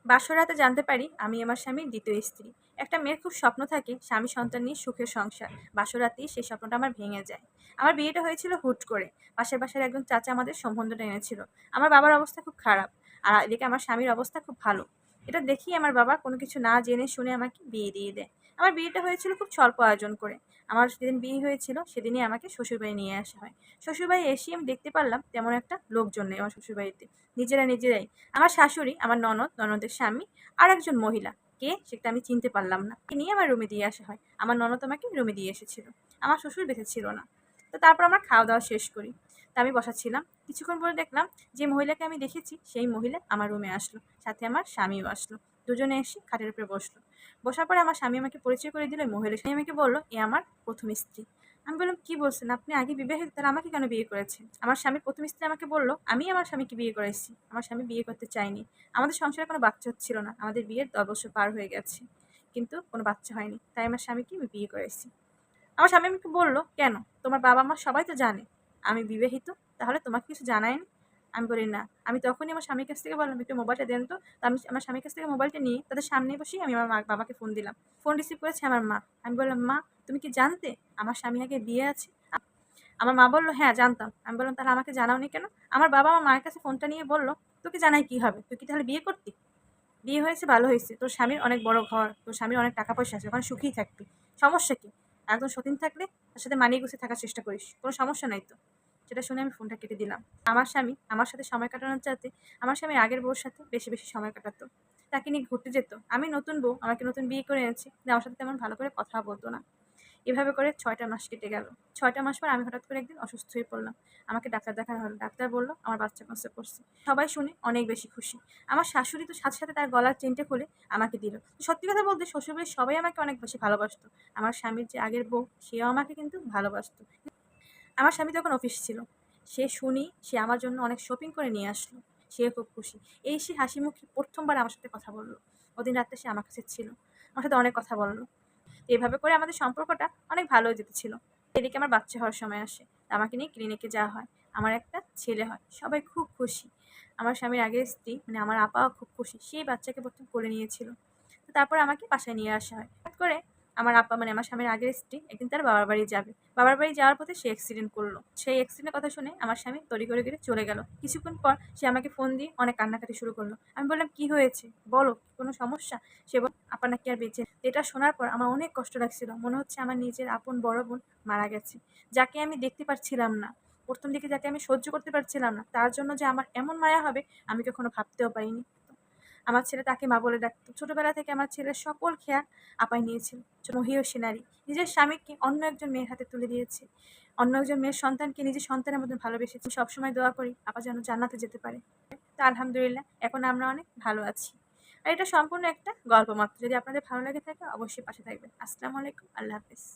বাসরাতে জানতে পারি আমি আমার স্বামীর দ্বিতীয় স্ত্রী। একটা মেয়ের খুব স্বপ্ন থাকে স্বামী সন্তান নিয়ে সুখের সংসার। বাসরাতেই সেই স্বপ্নটা আমার ভেঙে যায়। আমার বিয়েটা হয়েছিল হুট করে। পাশের বাসার একজন চাচা আমাদের সম্বন্ধটা এনেছিল। আমার বাবার অবস্থা খুব খারাপ। আর এদিকে আমার স্বামীর অবস্থা খুব ভালো। এটা দেখি আমার বাবা কোনো কিছু না জেনে শুনে আমাকে বিয়ে দিয়ে দেয়। আমার বিয়েটা হয়েছিল খুব স্বল্প আয়োজন করে। আমার যেদিন বিয়ে হয়েছিল সেদিনই আমাকে শ্বশুরবাড়ি নিয়ে আসা হয়। শ্বশুরবাড়ি এসেই আমি দেখতে পারলাম তেমন একটা লোকজন নেই আমার শ্বশুরবাড়িতে। নিজেরাই আমার শাশুড়ি, আমার ননদ, ননদের স্বামী আর একজন মহিলা। কে সেটা আমি চিনতে পারলাম না। একে নিয়ে আমার রুমে দিয়ে আসা হয়। আমার ননদ আমাকে রুমে দিয়ে এসেছিল। আমার শ্বশুর বেঁচে ছিল না। তো তারপর আমরা খাওয়া-দাওয়া শেষ করি। তা আমি বসা ছিলাম। কিছুক্ষণ পরে দেখলাম যে মহিলাকে আমি দেখেছি সেই মহিলা আমার রুমে আসলো। সাথে আমার স্বামীও আসলো। দুজনে এসে খাটের উপরে বসলো। বসার পরে আমার স্বামী আমাকে পরিচয় করে দিল এই মহিলার সাথে। আমাকে বলল, "এ আমার ১ম স্ত্রী।" আমি বললাম, "কি বলছেন? আপনি আগে বিবাহিত, তাহলে আমাকে কেন বিয়ে করেছেন?" আমার স্বামীর ১ম স্ত্রী আমাকে বলল, "আমি আমার স্বামীকে বিয়ে করাইছি। আমার স্বামী বিয়ে করতে চায়নি। আমাদের সংসারে কোনো বাচ্চা হচ্ছিল না। আমাদের বিয়ের ১০ বছর পার হয়ে গেছে। কিন্তু কোনো বাচ্চা হয়নি। তাই আমার স্বামীকে আমি বিয়ে করাইছি।" আমার স্বামী আমাকে বলল, "কেন? তোমার বাবা-মা সবাই তো জানে আমি বিবাহিত। তাহলে তোমাকে কিছু জানায়নি?" আমি বলি, "না।" আমি তখনই আমার স্বামীর কাছ থেকে বললাম, "একটু মোবাইলটা দেন তো।" তো আমি আমার স্বামীর কাছ থেকে মোবাইলটা নিয়ে তাদের সামনে বসেই আমি আমার বাবাকে ফোন দিলাম। ফোন রিসিভ করেছে আমার মা। আমি বললাম, "মা, তুমি কি জানতে আমার স্বামী আগে বিয়ে আছে?" আমার মা বলল, "হ্যাঁ, জানতাম।" আমি বললাম, "তাহলে আমাকে জানাওনি কেন?" আমার বাবা আমার মায়ের কাছে ফোনটা নিয়ে বলল, "তোকে জানাই কি হবে? তুই কি তাহলে বিয়ে করতি? বিয়ে হয়েছে ভালো হয়েছে। তোর স্বামীর অনেক বড় ঘর, তোর স্বামীর অনেক টাকা পয়সা আছে। ওখানে সুখেই থাকবি। সমস্যা কি? একজন সতীন থাকলে তার সাথে মানিয়ে গুছিয়ে থাকার চেষ্টা করিস। কোনো সমস্যা নাই তো।" সেটা শুনে আমি ফোনটা কেটে দিলাম। আমার স্বামী আমার সাথে সময় কাটানোর চাইতে আমার স্বামী আগের বউর সাথে বেশি সময় কাটাতো। তাকে নিয়ে ঘুরতে যেত। আমি নতুন বউ, আমাকে নতুন বিয়ে করে এনেছি। কিন্তু আমার সাথে তেমন ভালো করে কথা বলতো না। এভাবে করে ৬ টা মাস কেটে গেল। ৬ টা মাস পর আমি হঠাৎ করে একদিন অসুস্থ হয়ে পড়লাম। আমাকে ডাক্তার দেখানো হলো। ডাক্তার বলল আমার বাচ্চা কনসিভ করছে। সবাই শুনে অনেক বেশি খুশি। আমার শাশুড়ি তো সাথে তার গলার চেইনটা খুলে আমাকে দিল। সত্যি কথা বলতে শ্বশুরবাড়ির সবাই আমাকে অনেক বেশি ভালোবাসতো। আমার স্বামীর যে আগের বউ সেও আমাকে কিন্তু ভালোবাসতো। আমার স্বামী তখন অফিস ছিল। সে আমার জন্য অনেক শপিং করে নিয়ে আসলো। সেও খুব খুশি। এই সে হাসিমুখে ১ম বার আমার সাথে কথা বলল। ওদিন রাত্রে সে আমার কাছে ছিল। আমার সাথে অনেক কথা বলল। এভাবে করে আমাদের সম্পর্কটা অনেক ভালো যেতেছিল। এদিকে আমার বাচ্চা হওয়ার সময় আসে। আমাকে নিয়ে ক্লিনিকে যাওয়া হয়। আমার একটা ছেলে হয়। সবাই খুব খুশি। আমার স্বামীর আগের স্ত্রী মানে আমার আপাও খুব খুশি। সেই বাচ্চাকে ১ম কোলে নিয়েছিল। তো তারপর আমাকে বাসায় নিয়ে আসা হয়। হঠাৎ করে আমার আপা মানে আমার স্বামীর আগের স্ত্রী একদিন তার বাবার বাড়ি যাবে। বাবার বাড়ি যাওয়ার পথে সে অ্যাক্সিডেন্ট করল। সেই অ্যাক্সিডেন্টের কথা শুনে আমার স্বামী তড়িঘড়ি করে চলে গেল। কিছুক্ষণ পর সে আমাকে ফোন দিয়ে অনেক কান্নাকাটি শুরু করলো। আমি বললাম, "কি হয়েছে? বলো, কোনো সমস্যা?" সে বলল, "আপা নাকি আর বেঁচে নেই।" এটা শোনার পর আমার অনেক কষ্ট লাগছিল। মনে হচ্ছে আমার নিজের আপন বড় বোন মারা গেছে। যাকে আমি দেখতে পারছিলাম না। ১ম দিকে যাকে আমি সহ্য করতে পারছিলাম না। তার জন্য যে আমার এমন মায়া হবে আমি কখনো ভাবতেও পারিনি। আমার ছেলে তাকে মা বলে ডাকতো। ছোটবেলা থেকে আমার ছেলের সকল খেয়াল আপাই নিয়েছিল। মহিয়সী নারী। নিজের স্বামীকে অন্য একজন মেয়ের হাতে তুলে দিয়েছে। অন্য একজন মেয়ের সন্তানকে নিজের সন্তানের মতন ভালোবেসেছে। সবসময় দোয়া করি আপা যেন জান্নাতে যেতে পারে। তো আলহামদুলিল্লাহ এখন আমরা অনেক ভালো আছি। আর এটা সম্পূর্ণ একটা গল্প মাত্র। যদি আপনাদের ভালো লেগে থাকে অবশ্যই পাশে থাকবেন। আসসালামু আলাইকুম। আল্লাহ হাফেজ।